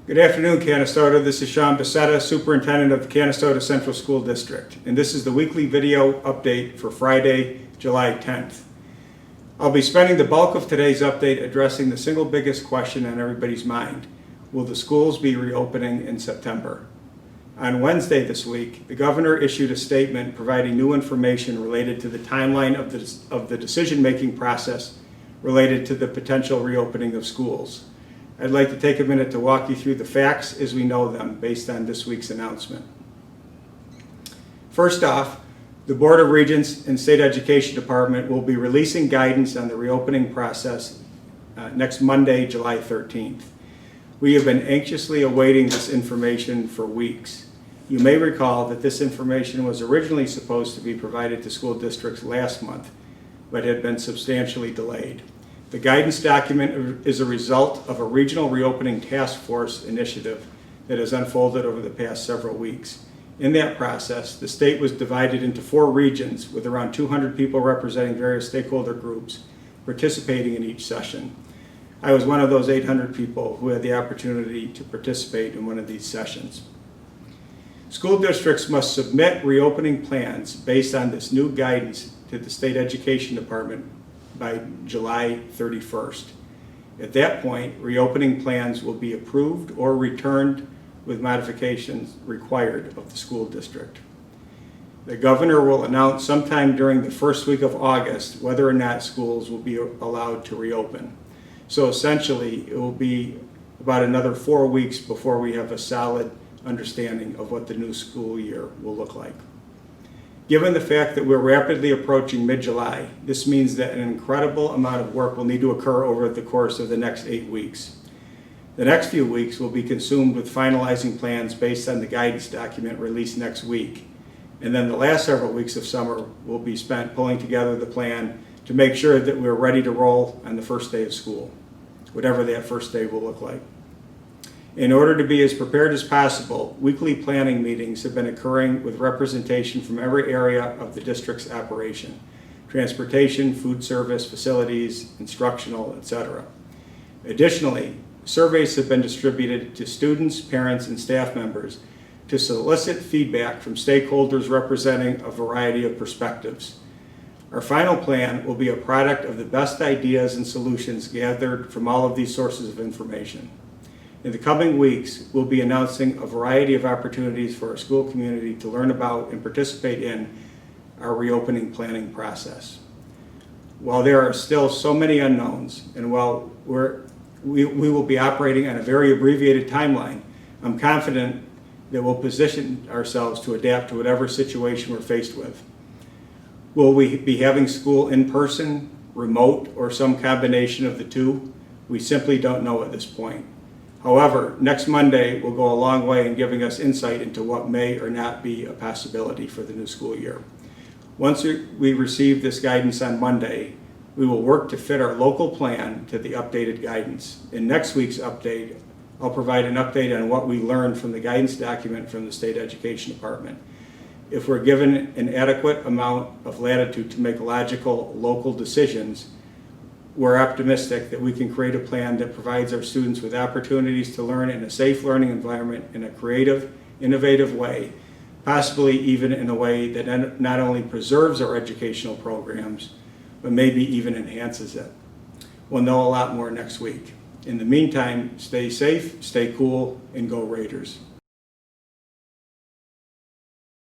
Good afternoon, Canastota. This is Sean Becerra, Superintendent of the Canastota Central School District, and this is the weekly video update for Friday, July 10th. I'll be spending the bulk of today's update addressing the single biggest question on everybody's mind. Will the schools be reopening in September? On Wednesday this week, the governor issued a statement providing new information related to the timeline of the decision-making process related to the potential reopening of schools. I'd like to take a minute to walk you through the facts as we know them based on this week's announcement. First off, the Board of Regents and State Education Department will be releasing guidance on the reopening process next Monday, July 13th. We have been anxiously awaiting this information for weeks. You may recall that this information was originally supposed to be provided to school districts last month, but had been substantially delayed. The guidance document is a result of a regional reopening task force initiative that has unfolded over the past several weeks. In that process, the state was divided into 4 regions with around 200 people representing various stakeholder groups participating in each session. I was one of those 800 people who had the opportunity to participate in one of these sessions. School districts must submit reopening plans based on this new guidance to the State Education Department by July 31st. At that point, reopening plans will be approved or returned with modifications required of the school district. The governor will announce sometime during the first week of August whether or not schools will be allowed to reopen. So essentially, it will be about another 4 weeks before we have a solid understanding of what the new school year will look like. Given the fact that we're rapidly approaching mid-July, this means that an incredible amount of work will need to occur over the course of the next 8 weeks. The next few weeks will be consumed with finalizing plans based on the guidance document released next week. And then the last several weeks of summer will be spent pulling together the plan to make sure that we're ready to roll on the first day of school, whatever that first day will look like. In order to be as prepared as possible, weekly planning meetings have been occurring with representation from every area of the district's operation: transportation, food service, facilities, instructional, etc. Additionally, surveys have been distributed to students, parents, and staff members to solicit feedback from stakeholders representing a variety of perspectives. Our final plan will be a product of the best ideas and solutions gathered from all of these sources of information. In the coming weeks, we'll be announcing a variety of opportunities for our school community to learn about and participate in our reopening planning process. While there are still so many unknowns, and while we will be operating on a very abbreviated timeline, I'm confident that we'll position ourselves to adapt to whatever situation we're faced with. Will we be having school in person, remote, or some combination of the two? We simply don't know at this point. However, next Monday will go a long way in giving us insight into what may or not be a possibility for the new school year. Once we receive this guidance on Monday, we will work to fit our local plan to the updated guidance. In next week's update, I'll provide an update on what we learned from the guidance document from the State Education Department. If we're given an adequate amount of latitude to make logical local decisions, we're optimistic that we can create a plan that provides our students with opportunities to learn in a safe learning environment in a creative, innovative way, possibly even in a way that not only preserves our educational programs, but maybe even enhances it. We'll know a lot more next week. In the meantime, stay safe, stay cool, and go Raiders.